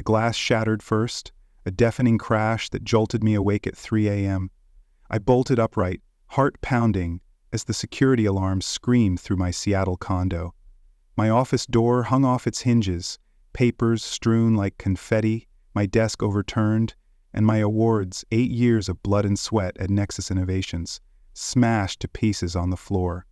glass shattered first, a deafening crash that jolted me awake at 3 a.m. I bolted upright, heart pounding, as the security alarms screamed through my Seattle condo. My office door hung off its hinges, papers strewn like confetti, my desk overturned, and my awards, 8 years of blood and sweat at Nexus Innovations, smashed to pieces on the floor.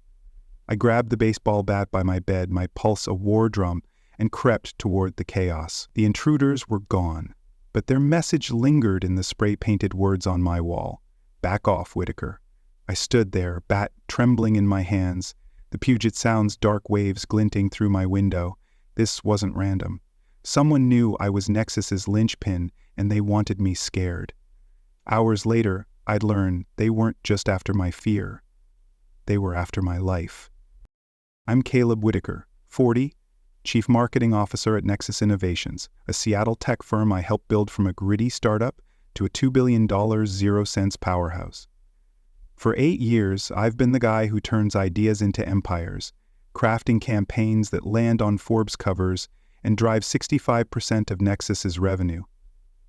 I grabbed the baseball bat by my bed, my pulse a war drum, and crept toward the chaos. The intruders were gone, but their message lingered in the spray-painted words on my wall. "Back off, Whitaker." I stood there, bat trembling in my hands, the Puget Sound's dark waves glinting through my window. This wasn't random. Someone knew I was Nexus's linchpin, and they wanted me scared. Hours later, I'd learn they weren't just after my fear. They were after my life. I'm Caleb Whitaker, 40, Chief Marketing Officer at Nexus Innovations, a Seattle tech firm I helped build from a gritty startup to a $2 billion zero-cents powerhouse. For 8 years, I've been the guy who turns ideas into empires, crafting campaigns that land on Forbes covers and drive 65% of Nexus's revenue.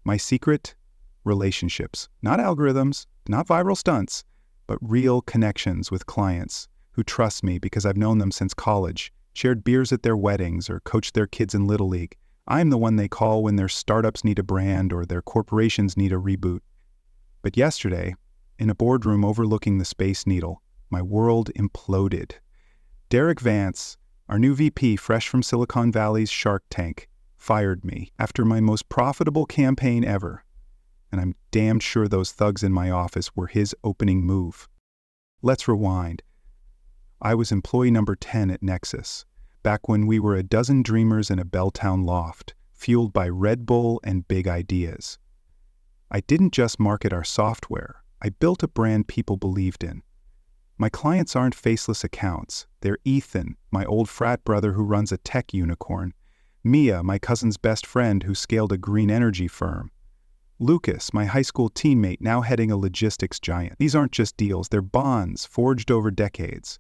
My secret? Relationships. Not algorithms, not viral stunts, but real connections with clients who trust me because I've known them since college, shared beers at their weddings, or coached their kids in Little League. I'm the one they call when their startups need a brand or their corporations need a reboot. But yesterday, in a boardroom overlooking the Space Needle, my world imploded. Derek Vance, our new VP fresh from Silicon Valley's Shark Tank, fired me after my most profitable campaign ever. And I'm damned sure those thugs in my office were his opening move. Let's rewind. I was employee number 10 at Nexus, back when we were a dozen dreamers in a Belltown loft, fueled by Red Bull and big ideas. I didn't just market our software, I built a brand people believed in. My clients aren't faceless accounts. They're Ethan, my old frat brother who runs a tech unicorn, Mia, my cousin's best friend who scaled a green energy firm, Lucas, my high school teammate now heading a logistics giant. These aren't just deals, they're bonds forged over decades.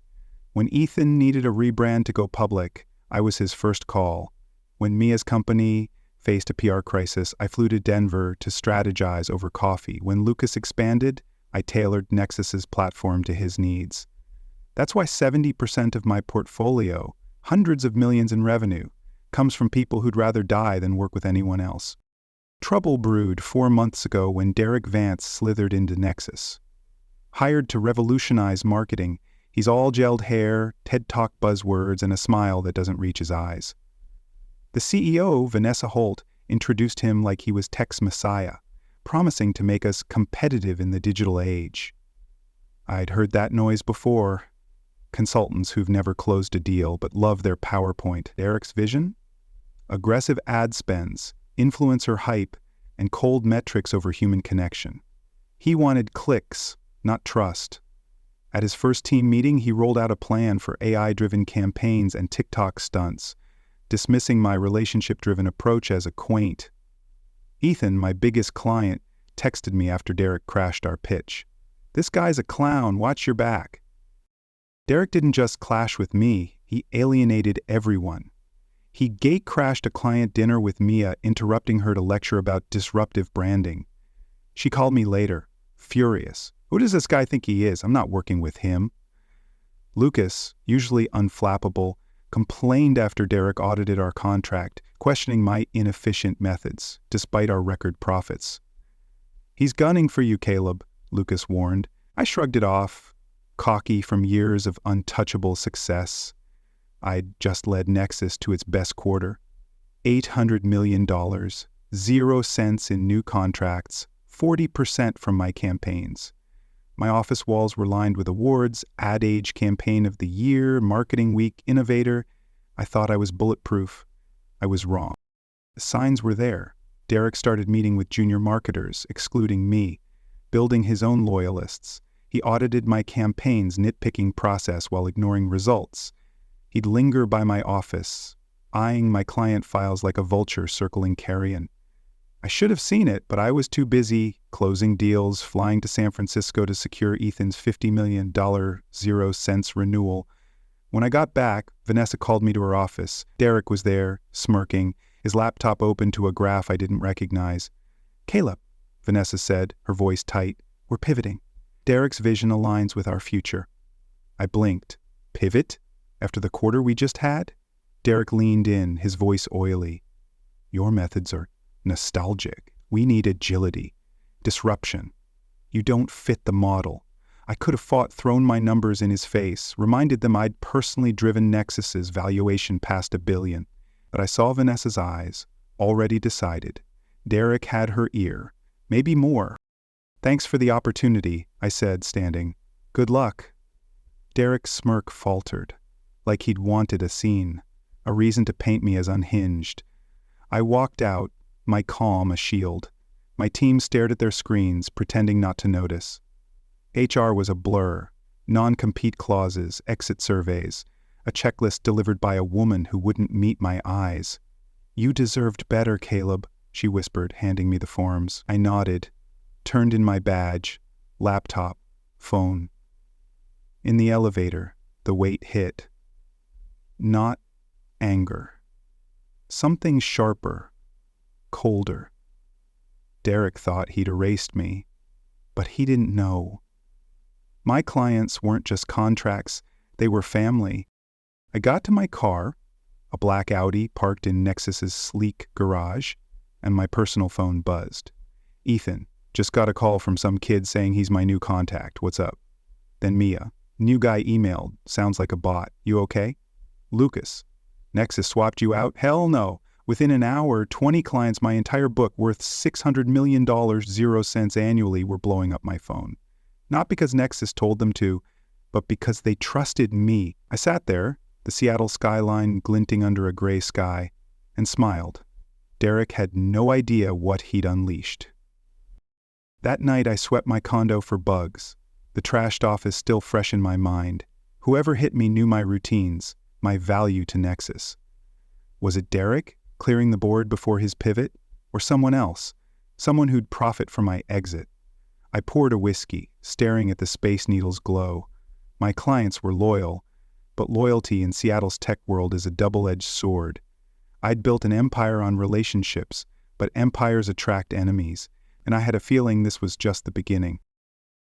When Ethan needed a rebrand to go public, I was his first call. When Mia's company faced a PR crisis, I flew to Denver to strategize over coffee. When Lucas expanded, I tailored Nexus's platform to his needs. That's why 70% of my portfolio, hundreds of millions in revenue, comes from people who'd rather die than work with anyone else. Trouble brewed 4 months ago when Derek Vance slithered into Nexus. Hired to revolutionize marketing, he's all gelled hair, TED Talk buzzwords, and a smile that doesn't reach his eyes. The CEO, Vanessa Holt, introduced him like he was tech's messiah, promising to make us competitive in the digital age. I'd heard that noise before. Consultants who've never closed a deal but love their PowerPoint. Derek's vision? Aggressive ad spends, influencer hype, and cold metrics over human connection. He wanted clicks, not trust. At his first team meeting, he rolled out a plan for AI-driven campaigns and TikTok stunts, dismissing my relationship-driven approach as a quaint. Ethan, my biggest client, texted me after Derek crashed our pitch. "This guy's a clown, watch your back." Derek didn't just clash with me, he alienated everyone. He gate-crashed a client dinner with Mia, interrupting her to lecture about disruptive branding. She called me later, furious. "Who does this guy think he is? I'm not working with him." Lucas, usually unflappable, complained after Derek audited our contract, questioning my inefficient methods, despite our record profits. "He's gunning for you, Caleb," Lucas warned. I shrugged it off, cocky from years of untouchable success. I'd just led Nexus to its best quarter. $800 million, 0 cents in new contracts, 40% from my campaigns. My office walls were lined with awards, Ad Age Campaign of the Year, Marketing Week Innovator. I thought I was bulletproof. I was wrong. The signs were there. Derek started meeting with junior marketers, excluding me, building his own loyalists. He audited my campaign's nitpicking process while ignoring results. He'd linger by my office, eyeing my client files like a vulture circling carrion. I should have seen it, but I was too busy closing deals, flying to San Francisco to secure Ethan's $50 million 0 cents renewal. When I got back, Vanessa called me to her office. Derek was there, smirking, His laptop opened to a graph I didn't recognize. "Caleb," Vanessa said, her voice tight, "we're pivoting. Derek's vision aligns with our future." I blinked. Pivot? After the quarter we just had? Derek leaned in, his voice oily. "Your methods are nostalgic. We need agility. Disruption. You don't fit the model." I could have fought, thrown my numbers in his face, reminded them I'd personally driven Nexus's valuation past $1 billion. But I saw Vanessa's eyes, already decided. Derek had her ear. Maybe more. "Thanks for the opportunity," I said, standing. "Good luck." Derek's smirk faltered, like he'd wanted a scene, a reason to paint me as unhinged. I walked out, my calm a shield. My team stared at their screens, pretending not to notice. HR was a blur. Non-compete clauses, exit surveys, a checklist delivered by a woman who wouldn't meet my eyes. "You deserved better, Caleb," she whispered, handing me the forms. I nodded, turned in my badge, laptop, phone. In the elevator, the weight hit. Not anger. Something sharper, colder. Derek thought he'd erased me, but he didn't know. My clients weren't just contracts, they were family. I got to my car, a black Audi parked in Nexus's sleek garage, and my personal phone buzzed. "Ethan, just got a call from some kid saying he's my new contact. What's up?" Then Mia. "New guy emailed. Sounds like a bot. You okay?" Lucas. "Nexus swapped you out? Hell no. Within an hour, 20 clients, my entire book worth $600 million, 0 cents annually, were blowing up my phone. Not because Nexus told them to, but because they trusted me." I sat there, the Seattle skyline glinting under a gray sky, and smiled. Derek had no idea what he'd unleashed. That night I swept my condo for bugs, the trashed office still fresh in my mind. Whoever hit me knew my routines, my value to Nexus. Was it Derek, clearing the board before his pivot, or someone else, someone who'd profit from my exit? I poured a whiskey, staring at the Space Needle's glow. My clients were loyal, but loyalty in Seattle's tech world is a double-edged sword. I'd built an empire on relationships, but empires attract enemies, and I had a feeling this was just the beginning.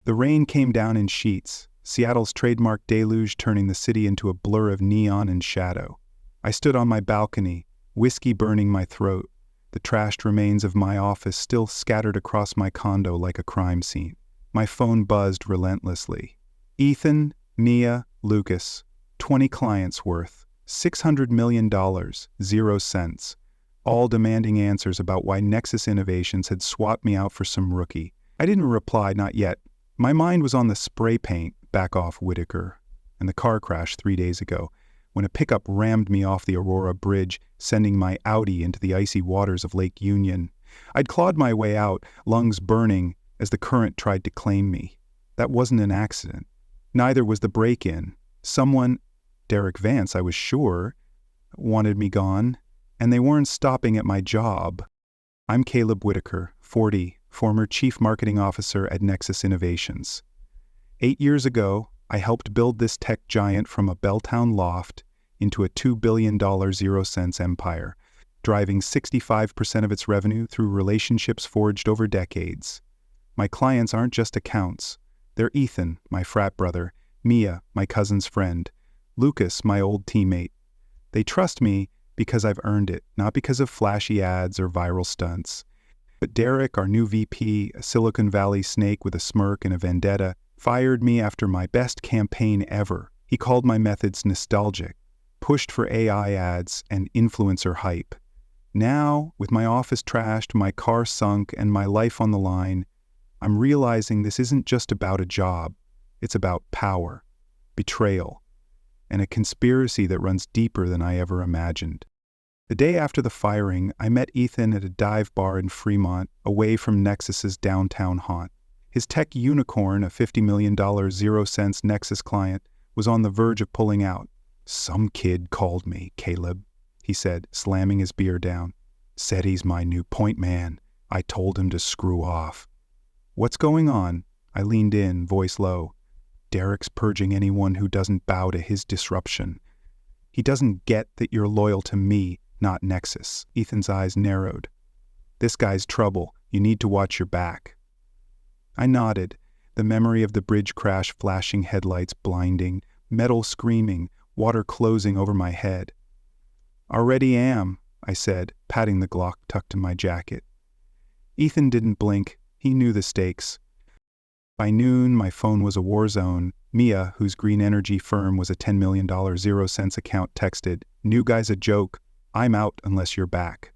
The rain came down in sheets, Seattle's trademark deluge turning the city into a blur of neon and shadow. I stood on my balcony, whiskey burning my throat, the trashed remains of my office still scattered across my condo like a crime scene. My phone buzzed relentlessly. "Ethan, Mia, Lucas, 20 clients worth, $600 million, 0 cents, all demanding answers about why Nexus Innovations had swapped me out for some rookie." I didn't reply, not yet. My mind was on the spray paint, back off Whitaker, and the car crash 3 days ago, when a pickup rammed me off the Aurora Bridge, sending my Audi into the icy waters of Lake Union. I'd clawed my way out, lungs burning, as the current tried to claim me. That wasn't an accident. Neither was the break-in. Someone, Derek Vance, I was sure, wanted me gone, and they weren't stopping at my job. I'm Caleb Whitaker, 40, former Chief Marketing Officer at Nexus Innovations. 8 years ago, I helped build this tech giant from a Belltown loft into a $2 billion 0 cents empire, driving 65% of its revenue through relationships forged over decades. My clients aren't just accounts. They're Ethan, my frat brother, Mia, my cousin's friend, Lucas, my old teammate. They trust me because I've earned it, not because of flashy ads or viral stunts. But Derek, our new VP, a Silicon Valley snake with a smirk and a vendetta, fired me after my best campaign ever. He called my methods nostalgic, pushed for AI ads and influencer hype. Now, with my office trashed, my car sunk, and my life on the line, I'm realizing this isn't just about a job. It's about power, betrayal, and a conspiracy that runs deeper than I ever imagined. The day after the firing, I met Ethan at a dive bar in Fremont, away from Nexus's downtown haunt. His tech unicorn, a $50 million 0 cents Nexus client, was on the verge of pulling out. "Some kid called me, Caleb," he said, slamming his beer down. "Said he's my new point man. I told him to screw off." "What's going on?" I leaned in, voice low. "Derek's purging anyone who doesn't bow to his disruption. He doesn't get that you're loyal to me, not Nexus. Ethan's eyes narrowed. This guy's trouble. You need to watch your back. I nodded, the memory of the bridge crash, flashing headlights blinding, metal screaming, water closing over my head. Already am, I said, patting the Glock tucked in my jacket. Ethan didn't blink. He knew the stakes. By noon, my phone was a war zone. Mia, whose green energy firm was a $10 million 0 cents account, texted, "New guy's a joke. I'm out unless you're back."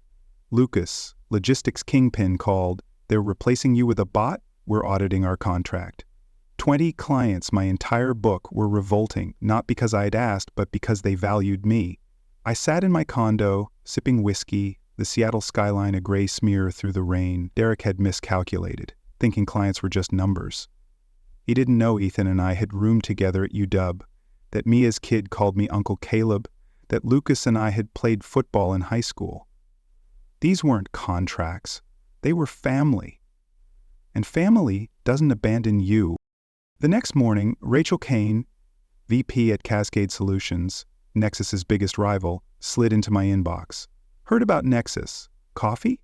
Lucas, logistics kingpin, called, "They're replacing you with a bot? We're auditing our contract." 20 clients, my entire book, were revolting, not because I'd asked, but because they valued me. I sat in my condo, sipping whiskey, the Seattle skyline a gray smear through the rain. Derek had miscalculated, thinking clients were just numbers. He didn't know Ethan and I had roomed together at UW, that Mia's kid called me Uncle Caleb, that Lucas and I had played football in high school. These weren't contracts. They were family. And family doesn't abandon you. The next morning, Rachel Kane, VP at Cascade Solutions, Nexus's biggest rival, slid into my inbox. "Heard about Nexus. Coffee?"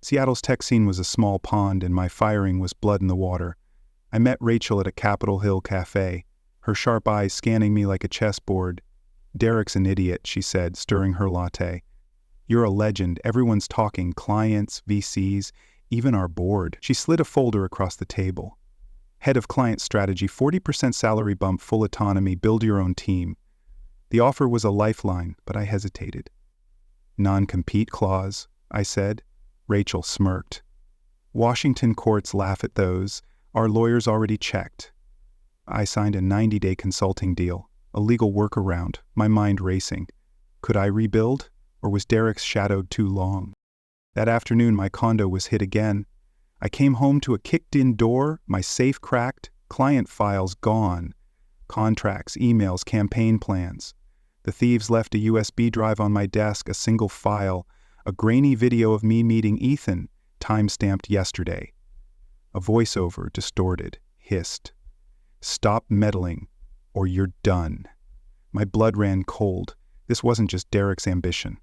Seattle's tech scene was a small pond, and my firing was blood in the water. I met Rachel at a Capitol Hill cafe, her sharp eyes scanning me like a chessboard. "Derek's an idiot," she said, stirring her latte. "You're a legend. Everyone's talking, clients, VCs, even our board." She slid a folder across the table. "Head of Client Strategy, 40% salary bump, full autonomy, build your own team." The offer was a lifeline, but I hesitated. "Non-compete clause," I said. Rachel smirked. "Washington courts laugh at those. Our lawyers already checked." I signed a 90-day consulting deal, a legal workaround, my mind racing. Could I rebuild, or was Derek's shadow too long? That afternoon, my condo was hit again. I came home to a kicked-in door, my safe cracked, client files gone. Contracts, emails, campaign plans. The thieves left a USB drive on my desk, a single file, a grainy video of me meeting Ethan, time-stamped yesterday. A voiceover, distorted, hissed, "Stop meddling, or you're done." My blood ran cold. This wasn't just Derek's ambition.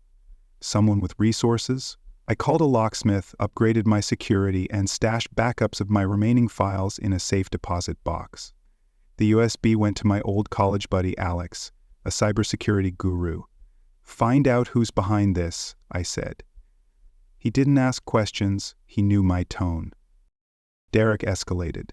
Someone with resources? I called a locksmith, upgraded my security, and stashed backups of my remaining files in a safe deposit box. The USB went to my old college buddy Alex, a cybersecurity guru. "Find out who's behind this," I said. He didn't ask questions. He knew my tone. Derek escalated.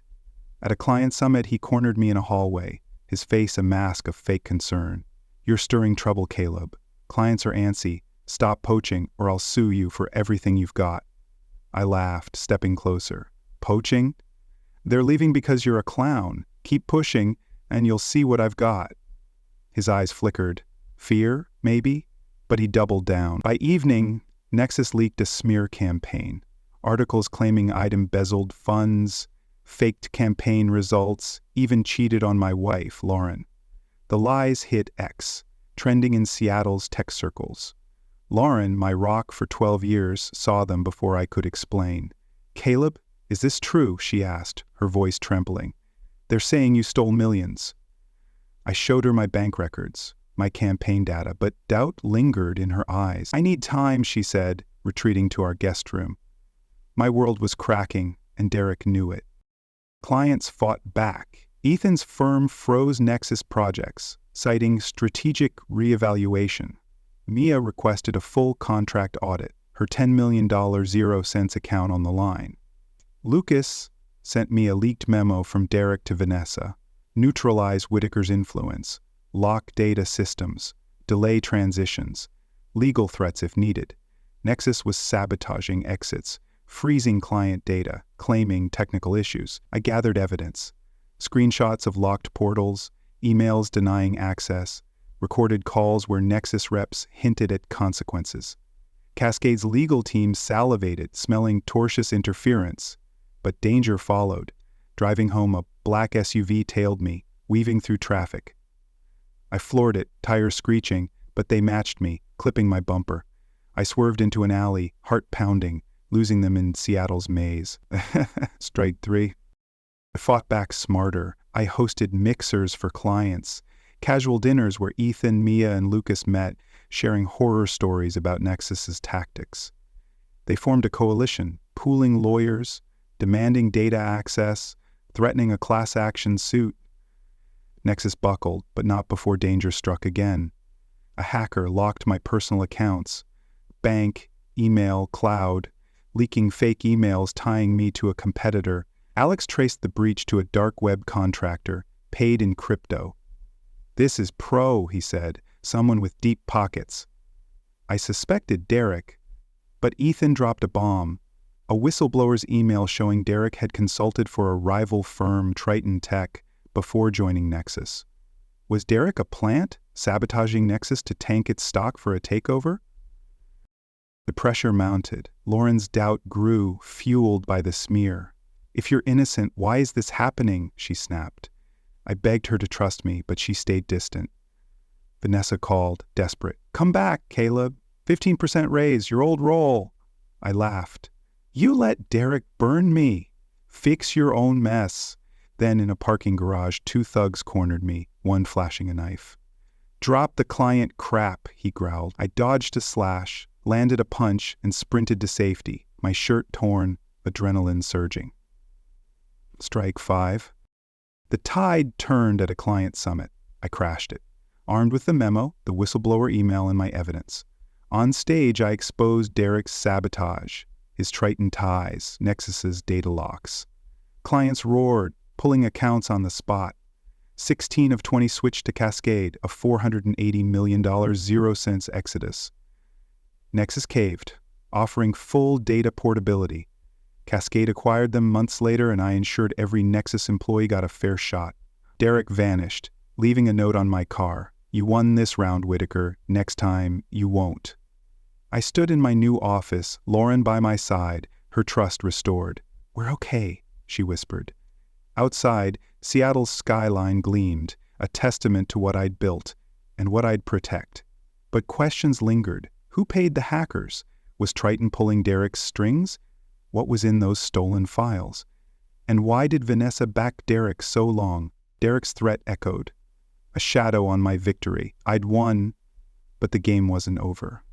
At a client summit, he cornered me in a hallway, his face a mask of fake concern. "You're stirring trouble, Caleb. Clients are antsy. Stop poaching, or I'll sue you for everything you've got." I laughed, stepping closer. "Poaching? They're leaving because you're a clown. Keep pushing, and you'll see what I've got." His eyes flickered. Fear, maybe? But he doubled down. By evening, Nexus leaked a smear campaign. Articles claiming I'd embezzled funds, faked campaign results, even cheated on my wife, Lauren. The lies hit X, trending in Seattle's tech circles. Lauren, my rock for 12 years, saw them before I could explain. "Caleb, is this true?" she asked, her voice trembling. "They're saying you stole millions." I showed her my bank records, my campaign data, but doubt lingered in her eyes. "I need time," she said, retreating to our guest room. My world was cracking, and Derek knew it. Clients fought back. Ethan's firm froze Nexus projects, citing strategic reevaluation. Mia requested a full contract audit, her $10 million 0 cents account on the line. Lucas sent me a leaked memo from Derek to Vanessa. Neutralize Whitaker's influence, lock data systems, delay transitions, legal threats if needed. Nexus was sabotaging exits, freezing client data, claiming technical issues. I gathered evidence. Screenshots of locked portals, emails denying access, recorded calls where Nexus reps hinted at consequences. Cascade's legal team salivated, smelling tortious interference. But danger followed. Driving home, a black SUV tailed me, weaving through traffic. I floored it, tires screeching, but they matched me, clipping my bumper. I swerved into an alley, heart pounding, losing them in Seattle's maze. Strike three. I fought back smarter. I hosted mixers for clients, casual dinners where Ethan, Mia, and Lucas met, sharing horror stories about Nexus's tactics. They formed a coalition, pooling lawyers, demanding data access, threatening a class action suit. Nexus buckled, but not before danger struck again. A hacker locked my personal accounts, bank, email, cloud, leaking fake emails tying me to a competitor. Alex traced the breach to a dark web contractor, paid in crypto. "This is pro," he said, "someone with deep pockets." I suspected Derek, but Ethan dropped a bomb. A whistleblower's email showing Derek had consulted for a rival firm, Triton Tech, before joining Nexus. Was Derek a plant, sabotaging Nexus to tank its stock for a takeover? The pressure mounted. Lauren's doubt grew, fueled by the smear. "If you're innocent, why is this happening?" she snapped. I begged her to trust me, but she stayed distant. Vanessa called, desperate. "Come back, Caleb. 15% raise, your old role." I laughed. "You let Derek burn me. Fix your own mess." Then in a parking garage, 2 thugs cornered me, one flashing a knife. "Drop the client crap," he growled. I dodged a slash, landed a punch, and sprinted to safety, my shirt torn, adrenaline surging. Strike 5. The tide turned at a client summit. I crashed it, armed with the memo, the whistleblower email, and my evidence. On stage, I exposed Derek's sabotage, his Triton ties, Nexus's data locks. Clients roared, pulling accounts on the spot. 16 of 20 switched to Cascade, a $480 million 0-cents exodus. Nexus caved, offering full data portability. Cascade acquired them months later, and I ensured every Nexus employee got a fair shot. Derek vanished, leaving a note on my car. "You won this round, Whitaker. Next time, you won't." I stood in my new office, Lauren by my side, her trust restored. "We're okay," she whispered. Outside, Seattle's skyline gleamed, a testament to what I'd built and what I'd protect. But questions lingered. Who paid the hackers? Was Triton pulling Derek's strings? What was in those stolen files? And why did Vanessa back Derek so long? Derek's threat echoed. A shadow on my victory. I'd won, but the game wasn't over.